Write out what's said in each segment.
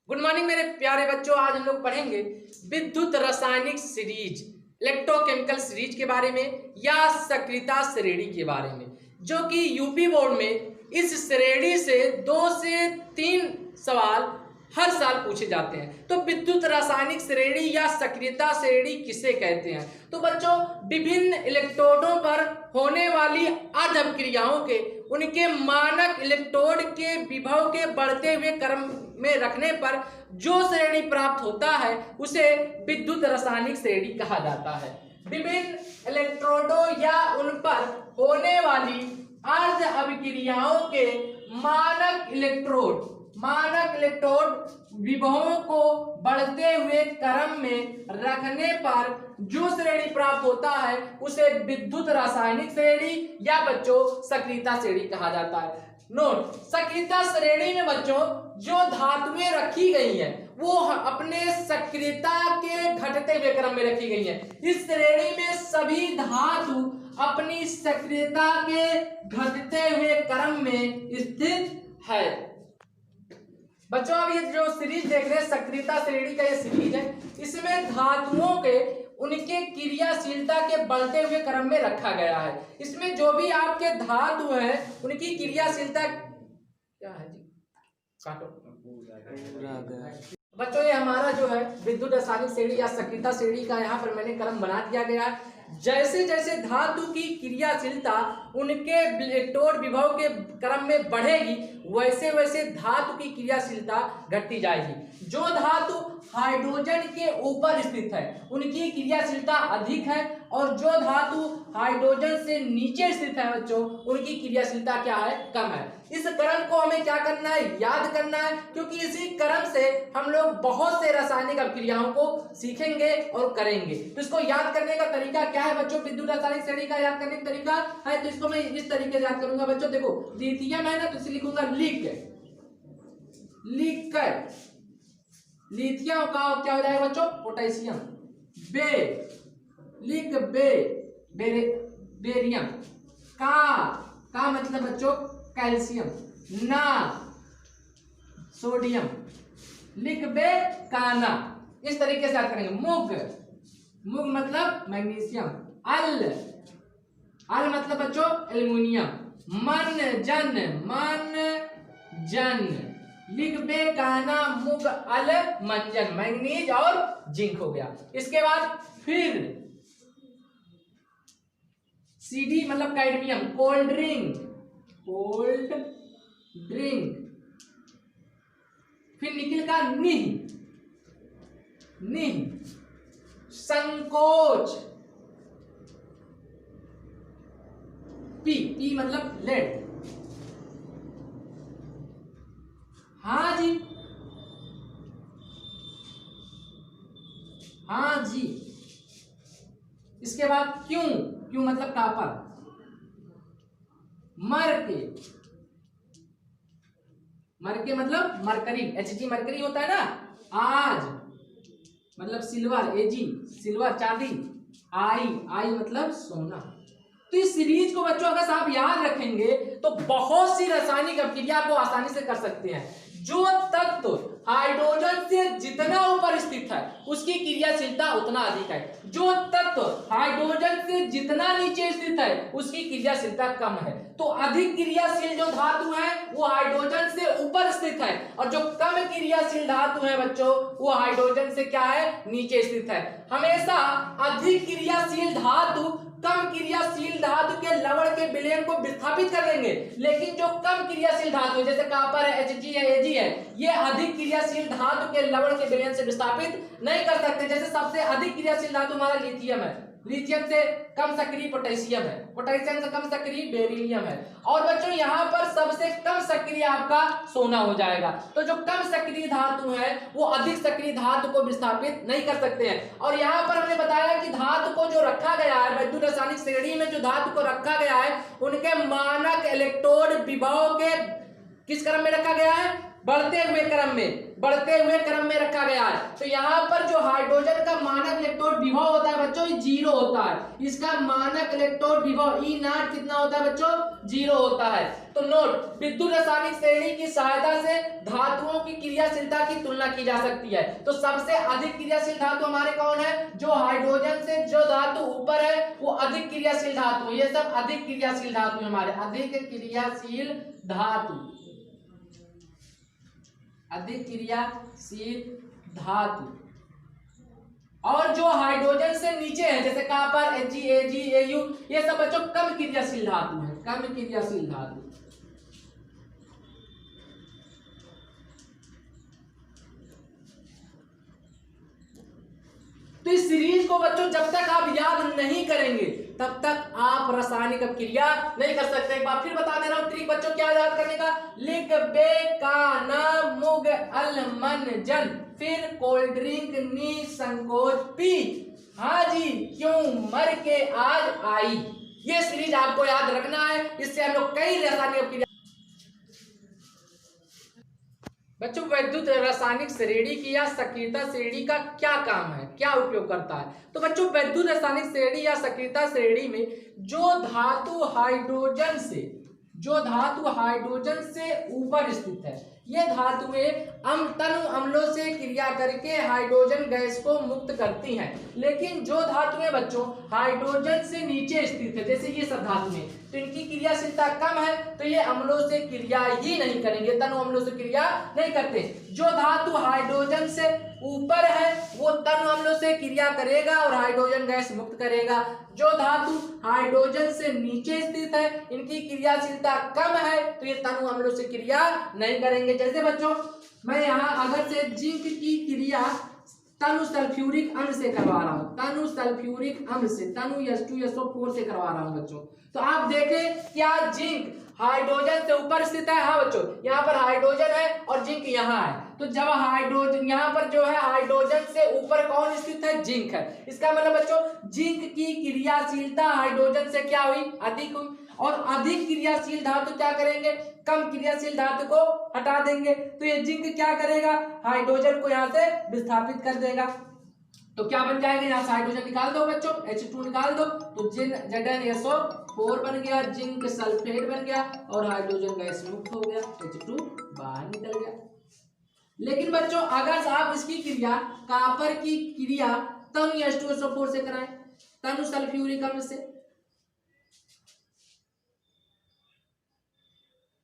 Good morning मेरे प्यारे बच्चों। आज हम लोग पढ़ेंगे विद्युत रासायनिक सीरीज, इलेक्ट्रोकेमिकल सीरीज के बारे में या सक्रियता श्रेणी के बारे में, जो कि यूपी बोर्ड में इस श्रेणी से 2 से 3 सवाल हर साल पूछे जाते हैं। तो विद्युत रासायनिक श्रेणी या सक्रियता श्रेणी किसे कहते हैं? तो बच्चों, विभिन्न इलेक्ट्रोडों पर होने वाली अर्ध अभिक्रियाओं के उनके मानक इलेक्ट्रोड के विभव के बढ़ते हुए क्रम में रखने पर जो श्रेणी प्राप्त होता है उसे विद्युत रासायनिक श्रेणी कहा जाता है। विभिन्न इलेक्ट्रोडों या उन पर होने वाली अर्ध अभिक्रियाओं के मानक इलेक्ट्रोड विभवों को बढ़ते हुए क्रम में रखने पर जो श्रेणी प्राप्त होता है उसे विद्युत रासायनिक श्रेणी या बच्चों सक्रियता श्रेणी कहा जाता है। नोट, सक्रियता श्रेणी में बच्चों जो धातुएं रखी गई हैं वो अपने सक्रियता के घटते हुए क्रम में रखी गई हैं। इस श्रेणी में सभी धातु अपनी सक्रियता के घटते हुए क्रम में स्थित है। बच्चों, अब ये जो सीरीज देख रहे हैं सक्रियता श्रेणी का ये सीरीज है, इसमें धातुओं के उनके क्रियाशीलता के बढ़ते हुए क्रम में रखा गया है। इसमें जो भी आपके धातु हैं उनकी क्रियाशीलता क्या है जी, काटो बच्चों, ये हमारा जो है विद्युत रासायनिक श्रेणी या सक्रियता श्रेणी का यहाँ पर मैंने क्रम बना दिया गया है। जैसे जैसे धातु की क्रियाशीलता उनके इलेक्ट्रोड विभव के क्रम में बढ़ेगी वैसे वैसे धातु की क्रियाशीलता घटती जाएगी। जो धातु हाइड्रोजन के ऊपर स्थित है उनकी क्रियाशीलता अधिक है और जो धातु हाइड्रोजन से नीचे स्थित है बच्चों उनकी क्रियाशीलता क्या है, कम है। इस क्रम को हमें क्या करना है, याद करना है, क्योंकि इसी क्रम से हम लोग बहुत से रासायनिक अभिक्रियाओं को सीखेंगे और करेंगे। तो इसको याद करने का तरीका क्या है बच्चों? विद्युत रासायनिक श्रेणी का याद करने का तरीका है तो इसको मैं इस तरीके से याद करूंगा बच्चों। देखो, लिथियम है ना तो इसे लिखूंगा लिथियम का क्या हो जाएगा बच्चों, पोटेशियम। बेरियम का मतलब बच्चों कैल्शियम। ना सोडियम, काना। इस तरीके से याद करेंगे। मुग मतलब मैग्नीशियम। अल मतलब बच्चों एल्युमिनियम। मन जन, काना मुग अल मंजन, मैग्नीज और जिंक हो गया। इसके बाद फिर सीडी मतलब कैडमियम, कोल्ड ड्रिंक। फिर निकिल का निह, संकोच। पी मतलब लेड। हाँ जी। इसके बाद क्यों मतलब कापर। मरके मतलब मरकरी, Hg मरकरी होता है ना। आज मतलब सिल्वर, Ag सिल्वर चांदी। आई मतलब सोना। तो इस सीरीज को बच्चों अगर आप याद रखेंगे तो बहुत सी रासायनिक अभिक्रिया को आसानी से कर सकते हैं। जो तत्व हाइड्रोजन से जितना ऊपर स्थित है उसकी क्रियाशीलता उतना अधिक है, जो तत्व हाइड्रोजन से जितना नीचे स्थित है उसकी क्रियाशीलता कम है। तो अधिक क्रियाशील जो धातु है वो हाइड्रोजन से ऊपर स्थित है और जो कम क्रियाशील धातु है बच्चों वो हाइड्रोजन से क्या है, नीचे स्थित है। हमेशा अधिक क्रियाशील धातु कम क्रियाशील धातु के लवण के विलयन को विस्थापित कर देंगे, लेकिन जो कम क्रियाशील धातु जैसे कापर है, Hg है, Ag है, ये अधिक क्रियाशील धातु के लवण के विलयन से विस्थापित नहीं कर सकते। जैसे सबसे अधिक क्रियाशील धातु हमारा लिथियम है, लिथियम से कम सक्रिय पोटेशियम है, पोटेशियम से कम सक्रिय बेरिलियम है, और बच्चों यहाँ पर सबसे कम सक्रिय आपका सोना हो जाएगा। तो जो कम सक्रिय धातु है वो अधिक सक्रिय धातु को विस्थापित नहीं कर सकते हैं। और यहाँ पर हमने बताया कि धातु को जो रखा गया है विद्युत रासायनिक श्रेणी में, जो धातु को रखा गया है उनके मानक इलेक्ट्रोड विभव के किस क्रम में रखा गया है, बढ़ते हुए क्रम में रखा गया है। तो यहाँ पर जो हाइड्रोजन का मानक इलेक्ट्रॉन विभव होता है बच्चों, ये 0 होता है। इसका मानक इलेक्ट्रॉन विभव ई नॉट कितना होता है बच्चों, 0 होता है। तो नोट, विद्युत रासायनिक श्रेणी की सहायता से धातुओं की क्रियाशीलता की तुलना की जा सकती है। तो सबसे अधिक क्रियाशील धातु हमारे कौन है, जो हाइड्रोजन से जो धातु ऊपर है वो अधिक क्रियाशील धातु, ये सब अधिक क्रियाशील धातु हमारे, अधिक क्रियाशील धातु, अधिक क्रियाशील धातु। और जो हाइड्रोजन से नीचे है जैसे कॉपर, Ag, Ag, Au, ये सब बच्चों कम क्रियाशील धातु है, कम क्रियाशील धातु। तो इस सीरीज को बच्चों जब तक आप याद नहीं करेंगे तब तक आप रासायनिक क्रिया नहीं कर सकते। एक बार फिर बता दे रहा हूं ट्रिक बच्चों, क्या याद करने का, लिख बे का न मुग अल मन जन, फिर कोल्ड ड्रिंक नी संकोच पी, हाँ जी क्यों मर के आज आई। ये सीरीज आपको याद रखना है, इससे हम लोग कई रासायनिक क्रिया। बच्चों वैद्युत रासायनिक श्रेणी की या सक्रियता श्रेणी का क्या काम है, क्या उपयोग करता है। तो बच्चों वैद्युत रासायनिक श्रेणी या सक्रियता श्रेणी में जो धातु हाइड्रोजन से ऊपर स्थित है, ये धातुएं तनु अम्लों से क्रिया करके हाइड्रोजन गैस को मुक्त करती हैं। लेकिन जो धातुएं बच्चों हाइड्रोजन से नीचे स्थित है, जैसे ये सब धातुएं, तो इनकी क्रियाशीलता कम है, तो ये अम्लों से क्रिया ही नहीं करेंगे, तनु अम्लों से क्रिया नहीं करते। जो धातु हाइड्रोजन से ऊपर है वो तनु अम्लों से क्रिया करेगा और हाइड्रोजन गैस मुक्त करेगा। जो धातु हाइड्रोजन से नीचे स्थित है, इनकी क्रियाशीलता कम है, तो ये तनु अम्लों से क्रिया नहीं करेंगे। जैसे बच्चों मैं यहाँ अगर से जिंक की क्रिया तनु सल्फ्यूरिक अम्ल से करवा रहा हूँ, तनु सल्फ्यूरिक अम्ल से, तनु H2SO4 से करवा रहा हूँ बच्चों, तो आप देखें क्या जिंक हाइड्रोजन से ऊपर स्थित है। हाँ बच्चों, यहाँ पर हाइड्रोजन है और जिंक यहाँ है, तो जब हाइड्रोजन यहाँ पर जो है हाइड्रोजन से ऊपर कौन स्थित है, जिंक है। इसका मतलब बच्चों जिंक की क्रियाशीलता हाइड्रोजन से क्या हुई, अधिक हुई। और अधिक क्रियाशील धातु क्या करेंगे, कम क्रियाशील धातु को हटा देंगे। तो ये जिंक क्या करेगा, हाइड्रोजन को यहाँ से विस्थापित कर देगा। तो क्या बन जाएगा, यहाँ से हाइड्रोजन निकाल दो बच्चों, H2 निकाल दो, तो ZnSO4 बन गया, जिंक सल्फेट बन गया और हाइड्रोजन गैस मुक्त हो गया, H2 बाहर निकल गया। लेकिन बच्चों अगर आप इसकी क्रिया कॉपर की क्रिया तनु H2SO4 से कराएं, तनु सल्फ्यूरिक अम्ल से,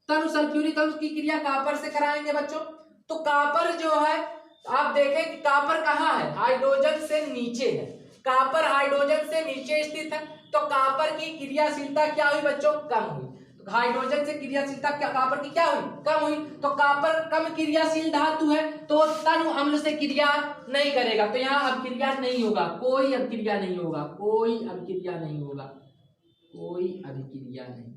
तनु सल्फ्यूरिक अम्ल की क्रिया कॉपर से कराएंगे बच्चों, तो कॉपर जो है आप देखें कि कॉपर कहाँ है, हाइड्रोजन से नीचे है। कॉपर हाइड्रोजन से नीचे स्थित है, तो कॉपर की क्रियाशीलता क्या हुई बच्चों, कम हुई। हाइड्रोजन से क्रियाशीलता क्या कॉपर की क्या हुई, कम हुई। तो कॉपर कम क्रियाशील धातु है, तो तनु अम्ल से क्रिया नहीं करेगा, तो यहाँ अभिक्रिया नहीं होगा, कोई अभिक्रिया नहीं होगा, कोई अभिक्रिया नहीं होगा, कोई अभिक्रिया नहीं।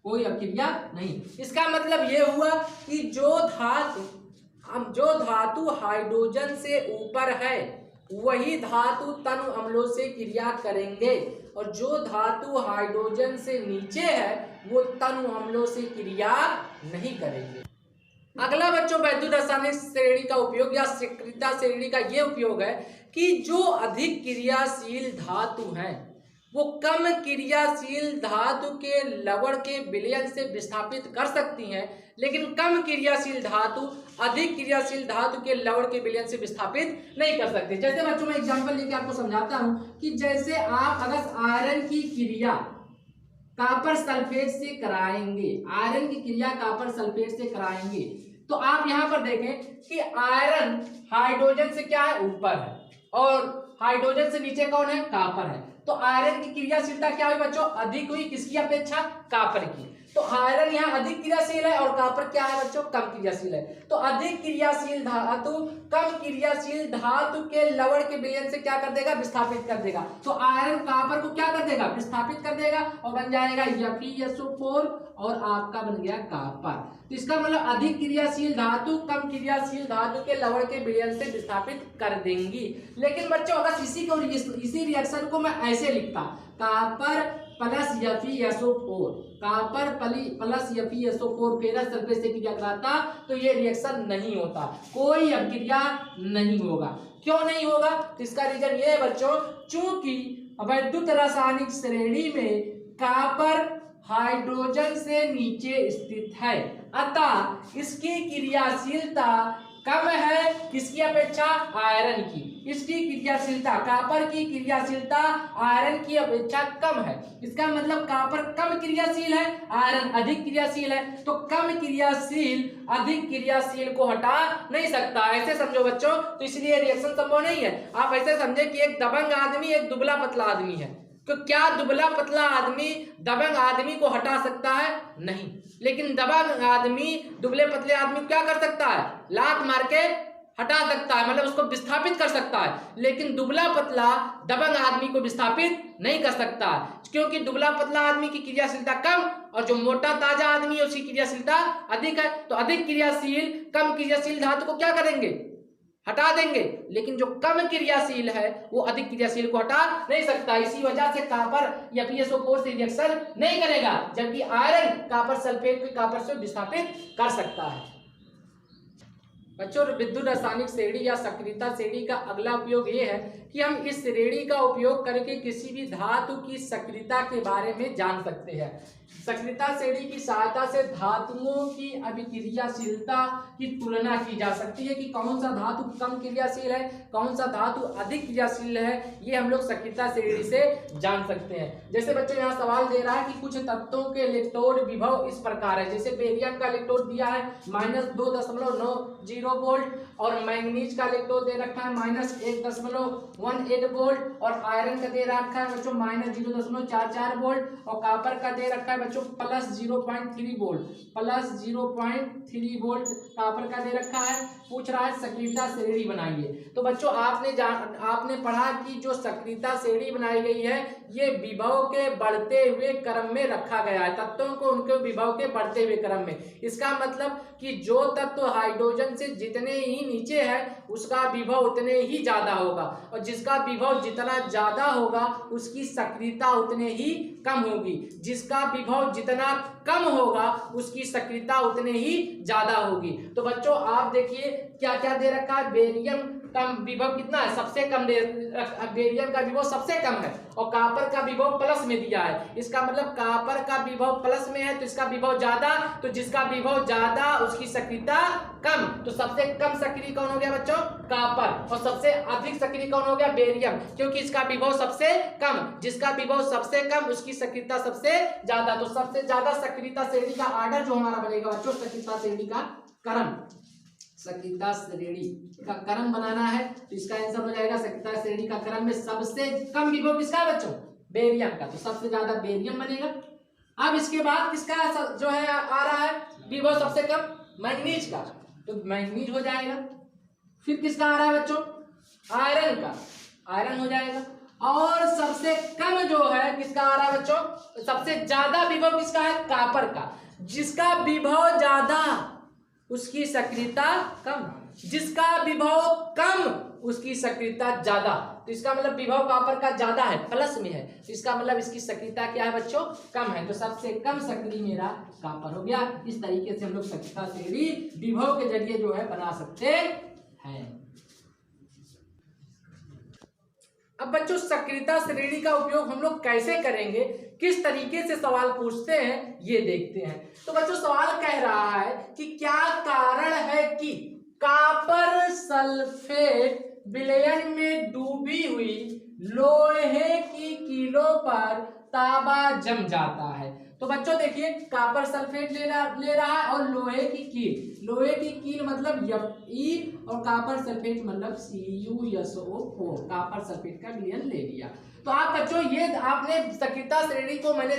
कोई अभिक्रिया नहीं। इसका मतलब ये हुआ कि जो धातु हाइड्रोजन से ऊपर है वही धातु तनु अम्लों से क्रिया करेंगे, और जो धातु हाइड्रोजन से नीचे है वो तनु अम्लों से क्रिया नहीं करेंगे। अगला बच्चों वैद्युत रासायनिक श्रेणी का उपयोग या सक्रियता श्रेणी का ये उपयोग है कि जो अधिक क्रियाशील धातु हैं वो कम क्रियाशील धातु के लवण के विलयन से विस्थापित कर सकती हैं, लेकिन कम क्रियाशील धातु अधिक क्रियाशील धातु के लवण के विलयन से विस्थापित नहीं कर सकते। जैसे बच्चों मैं एग्जांपल लेके आपको समझाता हूं कि जैसे आप अगर आयरन की क्रिया कॉपर सल्फेट से कराएंगे, आयरन की क्रिया कॉपर सल्फेट से कराएंगे, तो आप यहां पर देखें कि आयरन हाइड्रोजन से क्या है, ऊपर है, और हाइड्रोजन से नीचे कौन है, कॉपर है। तो आयरन की क्रियाशीलता क्या हुई बच्चों, अधिक हुई, किसकी अपेक्षा, कॉपर की। तो आयरन यहाँ अधिक क्रियाशील है और कॉपर क्या है बच्चों, कम क्रियाशील है। तो अधिक क्रियाशील धातु कम क्रियाशील धातु के लवण के विलयन से क्या कर देगा, विस्थापित कर देगा। तो आयरन कॉपर को क्या कर देगा, विस्थापित कर देगा और बन जाएगा FeSO4 और आपका बन गया कॉपर। तो इसका मतलब अधिक क्रियाशील धातु कम क्रियाशील धातु के लवण के विलयन से विस्थापित कर देंगी। लेकिन बच्चों अगर इसी रिएक्शन को मैं ऐसे लिखता, copper plus FeSO4, copper plus FeSO4 ferrous sulphate से क्रिया कराता तो ये रिएक्शन नहीं होता, कोई अभिक्रिया नहीं होगा। क्यों नहीं होगा? तो इसका रीजन ये है बच्चों, चूंकि वैद्युत रासायनिक श्रेणी में कॉपर हाइड्रोजन से नीचे स्थित है, अतः इसकी क्रियाशीलता कम है किसकी अपेक्षा? आयरन की। इसकी क्रियाशीलता, कॉपर की क्रियाशीलता आयरन की अपेक्षा कम है। इसका मतलब कॉपर कम क्रियाशील है, आयरन अधिक क्रियाशील है। तो कम क्रियाशील अधिक क्रियाशील को हटा नहीं सकता, ऐसे समझो बच्चों। तो इसलिए रिएक्शन संभव नहीं है। आप ऐसे समझे कि एक दबंग आदमी एक दुबला पतला आदमी है, तो क्या दुबला पतला आदमी दबंग आदमी को हटा सकता है? नहीं। लेकिन दबंग आदमी दुबले पतले आदमी को क्या कर सकता है? लात मार के हटा सकता है, मतलब उसको विस्थापित कर सकता है। लेकिन दुबला पतला दबंग आदमी को विस्थापित नहीं कर सकता, क्योंकि दुबला पतला आदमी की क्रियाशीलता कम और जो मोटा ताजा आदमी है उसकी क्रियाशीलता अधिक है। तो अधिक क्रियाशील कम क्रियाशील धातु को क्या करेंगे? हटा देंगे। लेकिन जो कम क्रियाशील है वो अधिक क्रियाशील को हटा नहीं सकता। इसी वजह से कॉपर FeSO4 से रिएक्शन नहीं करेगा, जबकि आयरन कॉपर सल्फेट को कॉपर से विस्थापित कर सकता है। बच्चों विद्युत रासायनिक श्रेणी या सक्रियता श्रेणी का अगला उपयोग ये है कि हम इस श्रेणी का उपयोग करके किसी भी धातु की सक्रियता के बारे में जान सकते हैं। सक्रियता श्रेणी की सहायता से धातुओं की अभिक्रियाशीलता की तुलना की जा सकती है कि कौन सा धातु कम क्रियाशील है, कौन सा धातु अधिक क्रियाशील है, ये हम लोग सक्रियता श्रेणी से जान सकते हैं। जैसे बच्चों यहाँ सवाल दे रहा है कि कुछ तत्वों के इलेक्ट्रोड विभव इस प्रकार है। जैसे बेरियम का इलेक्ट्रोड दिया है -2.90 वोल्ट और मैंगनीज का इलेक्ट्रोड दे रखा है -1.18 वोल्ट और आयरन का दे रखा है बच्चों -0.44 वोल्ट और कॉपर का दे रखा है बच्चों +0.3 वोल्ट, +0.3 वोल्ट कॉपर का दे रखा है। पूछ रहा है सक्रियता श्रेणी बनाइए। तो बच्चों आपने पढ़ा कि जो सक्रियता श्रेणी बनाई गई है ये विभव के बढ़ते हुए क्रम में रखा गया है, तत्वों को उनके विभव के बढ़ते हुए क्रम में। इसका मतलब कि जो तत्व हाइड्रोजन से जितने ही नीचे है उसका विभव उतने ही ज्यादा होगा और जिसका विभव जितना ज्यादा होगा उसकी सक्रियता उतने ही कम होगी, जिसका विभव जितना कम होगा उसकी सक्रियता उतने ही ज्यादा होगी। तो बच्चों आप देखिए क्या क्या दे रखा है। बेरियम का विभव कितना है? सबसे कम बेरियम का विभव सबसे कम है और कॉपर का विभव प्लस में दिया है। इसका मतलब कॉपर का विभव प्लस में है तो इसका विभव ज्यादा, तो जिसका विभव ज्यादा उसकी सक्रियता कम। तो सबसे कम सक्रिय कौन हो गया बच्चों? कॉपर। और सबसे अधिक सक्रिय कौन हो गया? बेरियम, क्योंकि इसका विभव सबसे कम, जिसका विभव सबसे कम उसकी सक्रियता सबसे ज्यादा। तो सबसे ज्यादा सक्रियता श्रेणी का आर्डर जो हमारा बनेगा बच्चों, सक्रियता श्रेणी का क्रम, सक्रियता श्रेणी का क्रम बनाना है तो इसका आंसर हो जाएगा सक्रियता श्रेणी का क्रम में सबसे कम विभव किसका है बच्चों? बेरियम का। तो सबसे ज्यादा बेरियम बनेगा। अब इसके बाद किसका जो है आ रहा है विभव सबसे कम? मैंगनीज का, तो मैंगनीज हो जाएगा। फिर किसका आ रहा है बच्चों? आयरन का, आयरन हो जाएगा। और सबसे कम जो है किसका आ रहा है बच्चों? सबसे ज्यादा विभव किसका है? कॉपर का। जिसका विभव ज्यादा उसकी सक्रियता कम, जिसका विभव कम उसकी सक्रियता ज्यादा। तो इसका मतलब विभव कॉपर का ज्यादा है, प्लस में है, तो इसका मतलब इसकी सक्रियता क्या है बच्चों? कम है। तो सबसे कम सक्रिय मेरा कॉपर हो गया। इस तरीके से हम लोग सक्रियता श्रेणी विभव के जरिए जो है बना सकते हैं। अब बच्चों सक्रियता श्रेणी का उपयोग हम लोग कैसे करेंगे, किस तरीके से सवाल पूछते हैं ये देखते हैं। तो बच्चों सवाल कह रहा है कि क्या कारण है कि कॉपर सल्फेट विलयन में डूबी हुई लोहे की कीलों पर तांबा जम जाता है। तो बच्चों देखिए कॉपर सल्फेट ले रहा है और लोहे की कील, लोहे की कील मतलब Fe और कॉपर सल्फेट मतलब CuSO4, कॉपर सल्फेट का विलयन ले लिया। तो आप बच्चों ये आपने सक्रियता श्रेणी को मैंने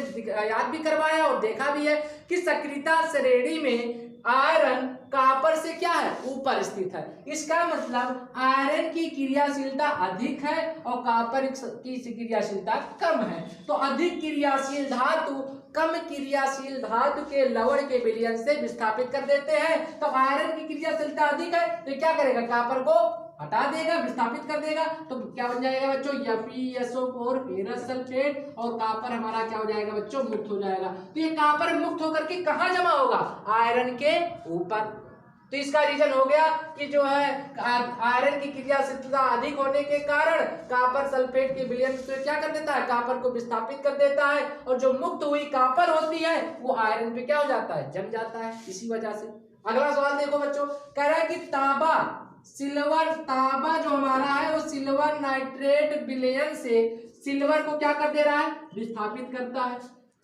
याद भी करवाया और देखा भी है कि सक्रियता श्रेणी में आयरन कॉपर से क्या है, ऊपर स्थित है। इसका मतलब आयरन की क्रियाशीलता अधिक है और कॉपर की क्रियाशीलता कम है। तो अधिक क्रियाशील धातु कम क्रियाशील धातु के लवण के विलयन से विस्थापित कर देते हैं। तो आयरन की क्रियाशीलता अधिक है तो क्या करेगा, कॉपर को हटा देगा, विस्थापित कर देगा। तो क्या बन जाएगा बच्चों, FeSO4 फेरस सल्फेट, और कॉपर हमारा क्या हो जाएगा बच्चों, मुक्त हो जाएगा। तो ये कॉपर मुक्त होकर के कहाँ जमा होगा, आयरन के ऊपर। तो इसका रीजन हो गया कि जो है आयरन की क्रियाशीलता अधिक होने के कारण कॉपर सल्फेट के विलयन से क्या कर देता है, कॉपर को विस्थापित कर देता है, और जो मुक्त हुई कॉपर होती है वो आयरन पे क्या हो जाता है, जम जाता है, इसी वजह से। अगला सवाल देखो बच्चों, कह रहा है कि तांबा जो हमारा है वो सिल्वर नाइट्रेट विलयन से सिल्वर को क्या कर दे रहा है, विस्थापित करता है।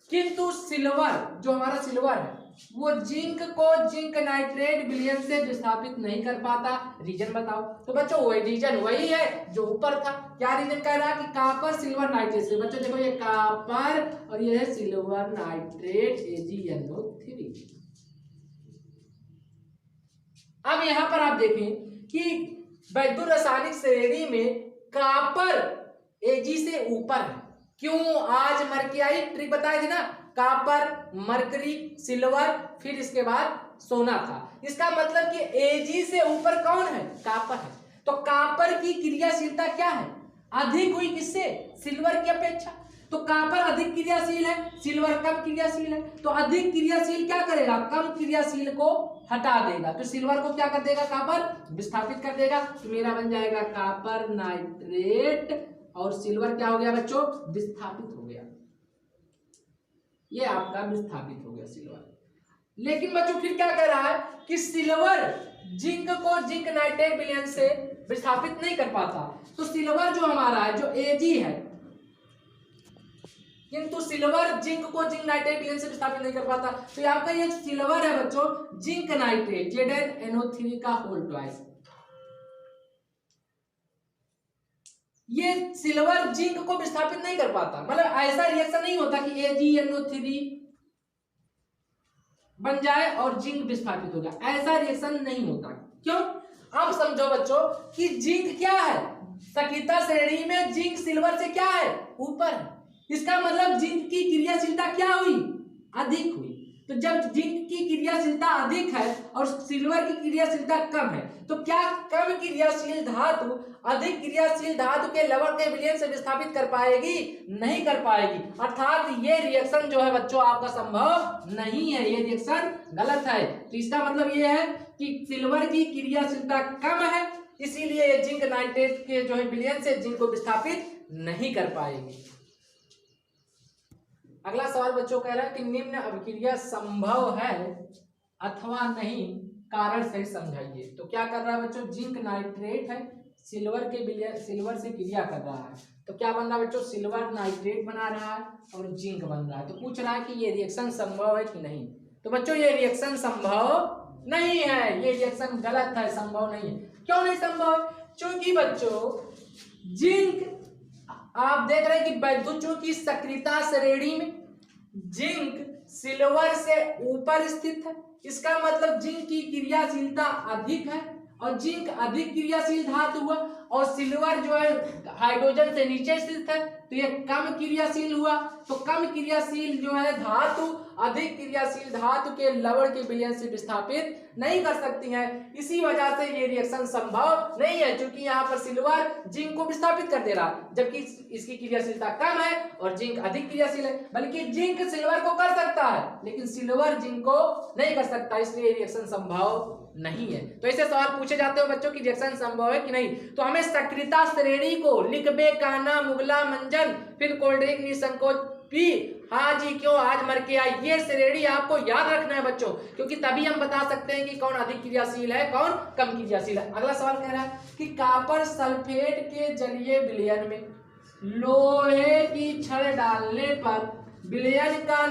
किंतु सिल्वर जो हमारा सिल्वर है वो जिंक को जिंक नाइट्रेट विलयन से विस्थापित नहीं कर पाता। रीजन बताओ। तो बच्चों वही रीजन वही है जो ऊपर था। क्या रीजन कह रहा है कि कॉपर सिल्वर नाइट्रेट से, बच्चों देखो ये कॉपर और ये है सिल्वर नाइट्रेट AgNO3। अब यहां पर आप देखें कि वैद्युत रासायनिक श्रेणी में कॉपर Ag से ऊपर है। क्यों, आज मरकरी ट्रिक बताई थी ना, कॉपर, मरकरी, सिल्वर, फिर इसके बाद सोना था। इसका मतलब कि Ag से ऊपर कौन है, कॉपर है। तो कॉपर की क्रियाशीलता क्या है, अधिक हुई किससे, सिल्वर की अपेक्षा। तो कॉपर अधिक क्रियाशील है, सिल्वर कम क्रियाशील है। तो अधिक क्रियाशील क्या करेगा, कम क्रियाशील को हटा देगा। तो सिल्वर को क्या कर देगा, कॉपर विस्थापित कर देगा। तो मेरा बन जाएगा कॉपर नाइट्रेट, और सिल्वर क्या हो गया बच्चों, विस्थापित हो गया। ये आपका विस्थापित हो गया सिल्वर। लेकिन बच्चों फिर क्या कह रहा है कि सिल्वर जिंक को जिंक नाइट्रेट विलयन से विस्थापित नहीं कर पाता। तो सिल्वर जो हमारा है जो Ag है, किंतु सिल्वर जिंक को जिंक नाइट्रेट विलयन से विस्थापित नहीं कर पाता। तो यहाँ का ये सिल्वर है बच्चों, जिंक नाइट्रेट ZnNO3 का होल ट्वाइस। ये सिल्वर जिंक को विस्थापित नहीं कर पाता, मतलब ऐसा रिएक्शन नहीं होता कि AgNO3 बन जाए और जिंक विस्थापित हो जाए, ऐसा रिएक्शन नहीं होता। क्यों, अब समझो बच्चों कि जिंक क्या है, सक्रियता श्रेणी में जिंक सिल्वर से क्या है, ऊपर है। इसका मतलब जिंक की क्रियाशीलता क्या हुई, अधिक हुई। तो जब जिंक की क्रियाशीलता अधिक है और सिल्वर की क्रियाशीलता कम है, तो क्या कम क्रियाशील धातु अधिक क्रियाशील धातु के लवण के विलयन से विस्थापित कर पाएगी, नहीं कर पाएगी। अर्थात ये रिएक्शन जो है बच्चों आपका संभव नहीं है, ये रिएक्शन गलत है। तो इसका मतलब ये है कि सिल्वर की क्रियाशीलता कम है, इसीलिए ये जिंक नाइट्रेट के जो है विलयन से जिंक को विस्थापित नहीं कर पाएगी। अगला सवाल बच्चों कह रहा है कि निम्न अभिक्रिया संभव है अथवा नहीं, कारण सही समझाइए। तो क्या कर रहा है बच्चों, जिंक नाइट्रेट है, सिल्वर के विलयन, सिल्वर से क्रिया कर रहा है। तो क्या बन रहा है बच्चों, सिल्वर नाइट्रेट बना रहा है और जिंक बन रहा है। तो पूछ रहा है कि ये रिएक्शन संभव है कि नहीं। तो बच्चों ये रिएक्शन संभव नहीं है, ये रिएक्शन गलत है, संभव नहीं है। क्यों नहीं संभव, क्योंकि बच्चों जिंक आप देख रहे हैं कि वैद्युत की सक्रियता श्रेणी में जिंक सिल्वर से ऊपर स्थित है। इसका मतलब जिंक की क्रियाशीलता अधिक है और जिंक अधिक क्रियाशील धातु हुआ, और सिल्वर जो है हाइड्रोजन से नीचे स्थित है, तो ये कम क्रियाशील हुआ। तो कम क्रियाशील जो है धातु अधिक क्रियाशील धातु के लवण के विलयन से विस्थापित नहीं कर सकती है। इसी वजह से ये रिएक्शन संभव नहीं है, क्योंकि यहाँ पर सिल्वर जिंक को विस्थापित कर दे रहा है, जबकि इसकी क्रियाशीलता कम है और जिंक अधिक क्रियाशील है। बल्कि जिंक सिल्वर को कर सकता है लेकिन सिल्वर जिंक को नहीं कर सकता, इसलिए रिएक्शन संभव नहीं है। तो ऐसे सवाल पूछे जाते हो बच्चों कि रिएक्शन संभव है कि नहीं। तो हमें सक्रियता श्रेणी को लिखबे काना मुगला मंजन फिर कोल्ड ड्रिंक निसंकोच पी, हाँ जी क्यों आज मर के आई, ये श्रेणी आपको याद रखना है बच्चों, क्योंकि तभी हम बता सकते हैं कि कौन अधिक क्रियाशील है कौन कम क्रियाशील है। अगला सवाल कह रहा है कि कॉपर सल्फेट के जलीय विलयन में लोहे की छड़ डालने पर विलयन का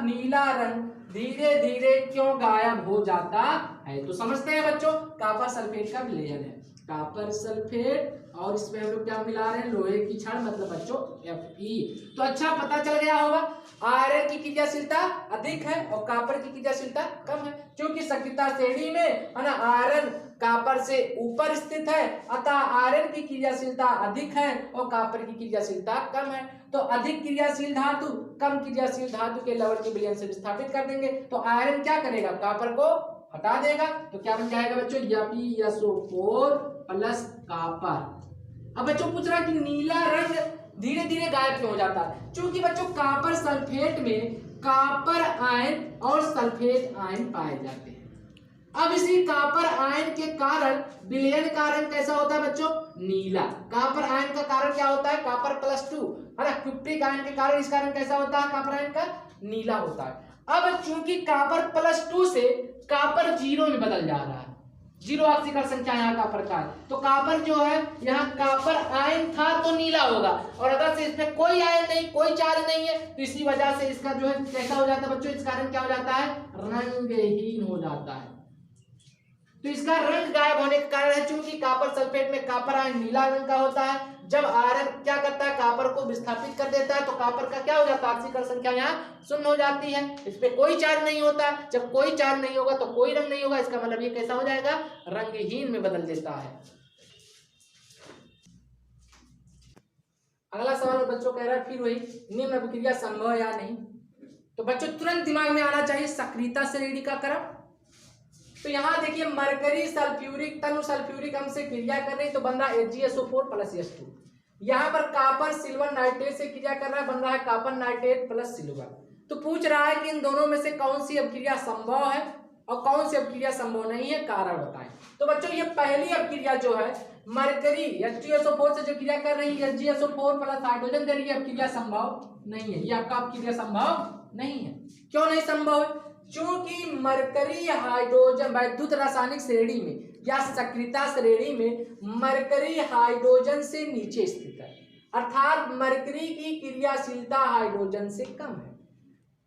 नीला रंग धीरे धीरे क्यों गायब हो जाता है। तो समझते हैं बच्चों, कॉपर सल्फेट का विलयन है, कॉपर सल्फेट और इसमें हम लोग क्या मिला रहे हैं, लोहे की छड़, मतलब बच्चों Fe। तो अच्छा पता चल गया होगा आयरन की क्रियाशीलता अधिक है और कॉपर की क्रियाशीलता कम है, क्योंकि सक्रियता श्रेणी में है ना आयरन कॉपर से ऊपर स्थित है, अतः आयरन की क्रियाशीलता अधिक है और कॉपर की क्रियाशीलता कम है। तो अधिक क्रियाशील धातु कम क्रियाशील धातु के लवण के विलयन से विस्थापित कर देंगे, तो आयरन क्या करेगा, कॉपर को हटा देगा, तो क्या बन जाएगा बच्चों, FeSO4 प्लस कॉपर। अब बच्चों पूछ रहा है कि नीला रंग धीरे धीरे गायब क्यों हो जाता है, क्योंकि बच्चों कॉपर सल्फेट में कॉपर आयन और सल्फेट आयन पाए जाते हैं। अब इसी कॉपर आयन के कारण विलयन कारण कैसा होता है बच्चों, नीला। कॉपर आयन का कारण क्या होता है, कॉपर+2 है ना, क्यूप्रिक आयन के कारण इस कारण कैसा होता है, कॉपर आयन का नीला होता है। अब चूंकि कॉपर+2 से कॉपर 0 में बदल जा रहा है, 0 ऑक्सीकरण संख्या यहाँ कॉपर का है, तो कॉपर जो है यहाँ कॉपर आयन था तो नीला होगा, और अगर से इसमें कोई आयन नहीं, कोई चार्ज नहीं है, तो इसी वजह से इसका जो है कैसा हो जाता है बच्चों, इस कारण क्या हो जाता है, रंगहीन हो जाता है। तो इसका रंग गायब होने का कारण है चूंकि कॉपर सल्फेट में कॉपर आयन नीला रंग का होता है। जब आयरन क्या करता है, कॉपर को विस्थापित कर देता है, तो कॉपर का क्या हो जाता है, ऑक्सीकरण संख्या यहाँ शून्य हो जाती है, इस पे कोई चार्ज नहीं होता। जब कोई चार्ज नहीं होगा तो कोई रंग नहीं होगा, इसका मतलब ये कैसा हो जाएगा, रंगहीन में बदल देता है। अगला सवाल बच्चों कह रहा है फिर वही, निम्न अभिक्रिया संभव है या नहीं। तो बच्चों तुरंत दिमाग में आना चाहिए सक्रियता श्रेणी का क्रम। तो यहाँ देखिए मरकरी सल्फ्यूरिक तनु सल्फ्यूरिक अम्ल से क्रिया कर रही, तो बन रहा है HgSO4 प्लस H2। यहाँ पर कॉपर सिल्वर नाइट्रेट से क्रिया कर रहा है, बन रहा है कॉपर नाइट्रेट प्लस सिल्वर। तो पूछ रहा है कि इन दोनों में से कौन सी अभिक्रिया संभव है और कौन सी अभिक्रिया संभव नहीं है, कारण बताएं। तो बच्चों ये पहली अभिक्रिया जो है मरकरी HgSO4 से जो क्रिया कर रही है, HgSO4 प्लस हाइड्रोजन दे रही है, अभिक्रिया संभव नहीं है, ये आपका अभिक्रिया संभव नहीं है। क्यों नहीं संभव है, क्योंकि मरकरी हाइड्रोजन वैद्युत रासायनिक श्रेणी में या सक्रियता श्रेणी में मरकरी हाइड्रोजन से नीचे स्थित है, अर्थात मरकरी की क्रियाशीलता हाइड्रोजन से कम है।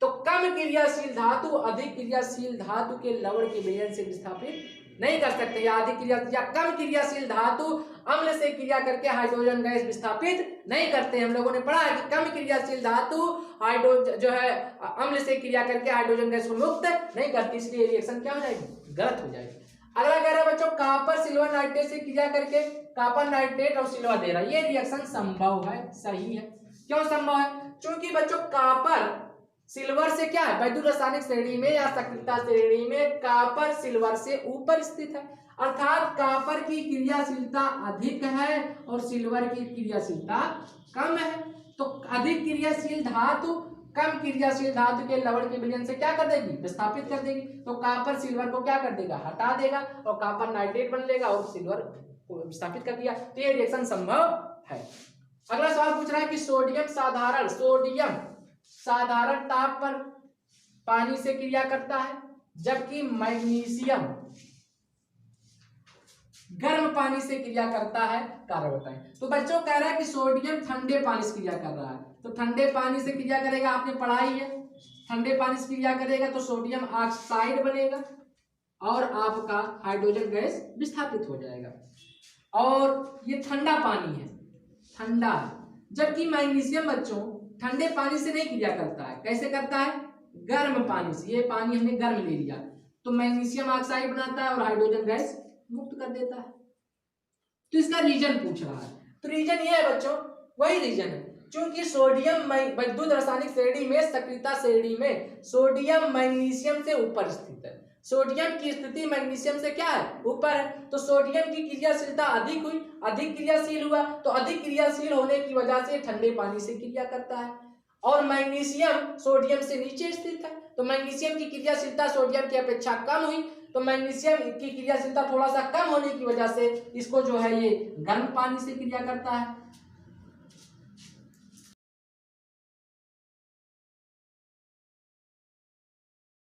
तो कम क्रियाशील धातु अधिक क्रियाशील धातु के लवण के विलयन से विस्थापित नहीं कर सकते, या अधिक क्रिया या कम क्रियाशील धातु अम्ल से क्रिया करके हाइड्रोजन गैस विस्थापित नहीं करते। हम लोगों ने पढ़ा है कि कम क्रियाशील धातु हाइड्रोजन जो है अम्ल से क्रिया करके हाइड्रोजन गैस को मुक्त नहीं करती, इसलिए रिएक्शन क्या हो जाएगी, गलत हो जाएगी। अगला कह रहा है बच्चों कॉपर सिल्वर नाइट्रेट से क्रिया करके कॉपर नाइट्रेट और सिल्वर दे रहा है, ये रिएक्शन संभव है, सही है। क्यों संभव है, क्योंकि बच्चों कॉपर सिल्वर से क्या है, वैद्युत रासायनिक श्रेणी में या सक्रियता श्रेणी में कॉपर सिल्वर से ऊपर स्थित है, अर्थात कॉपर की क्रियाशीलता अधिक है और सिल्वर की क्रियाशीलता कम है। तो अधिक क्रियाशील धातु कम क्रियाशील धातु के लवण के विलयन से क्या कर देगी, विस्थापित कर देगी। तो कॉपर सिल्वर को क्या कर देगा, हटा देगा, और कॉपर नाइट्रेट बन लेगा और सिल्वर को विस्थापित कर दिया, तो ये रिएक्शन संभव है। अगला सवाल पूछ रहा है कि सोडियम साधारण ताप पर पानी से क्रिया करता है, जबकि मैग्नीशियम गर्म पानी से क्रिया करता है, कारण बताएं। तो बच्चों कह रहा है कि सोडियम ठंडे पानी से क्रिया कर रहा है, तो ठंडे पानी से क्रिया करेगा, आपने पढ़ा ही है, ठंडे पानी से क्रिया करेगा तो सोडियम ऑक्साइड बनेगा और आपका हाइड्रोजन गैस विस्थापित हो जाएगा, और ये ठंडा पानी है, ठंडा है। जबकि मैग्नीशियम बच्चों ठंडे पानी से नहीं क्रिया करता है, कैसे करता है, गर्म पानी से। ये पानी हमने गर्म ले लिया तो मैग्नीशियम ऑक्साइड बनाता है और हाइड्रोजन गैस मुक्त कर देता है। तो इसका रीजन पूछ रहा है, तो रीजन ये है बच्चों, वही रीजन है, क्योंकि सोडियम वैद्युत रासायनिक श्रेणी में सक्रियता श्रेणी में सोडियम मैग्नीशियम से ऊपर स्थित है, सोडियम की स्थिति मैग्नीशियम से क्या है, ऊपर है। तो सोडियम की क्रियाशीलता अधिक हुई, अधिक क्रियाशील हुआ, तो अधिक क्रियाशील होने की वजह से ठंडे पानी से क्रिया करता है, और मैग्नीशियम सोडियम से नीचे स्थित है, तो मैग्नीशियम की क्रियाशीलता सोडियम की अपेक्षा कम हुई, तो मैग्नीशियम की क्रियाशीलता थोड़ा सा कम होने की वजह से इसको जो है ये गर्म पानी से क्रिया करता है,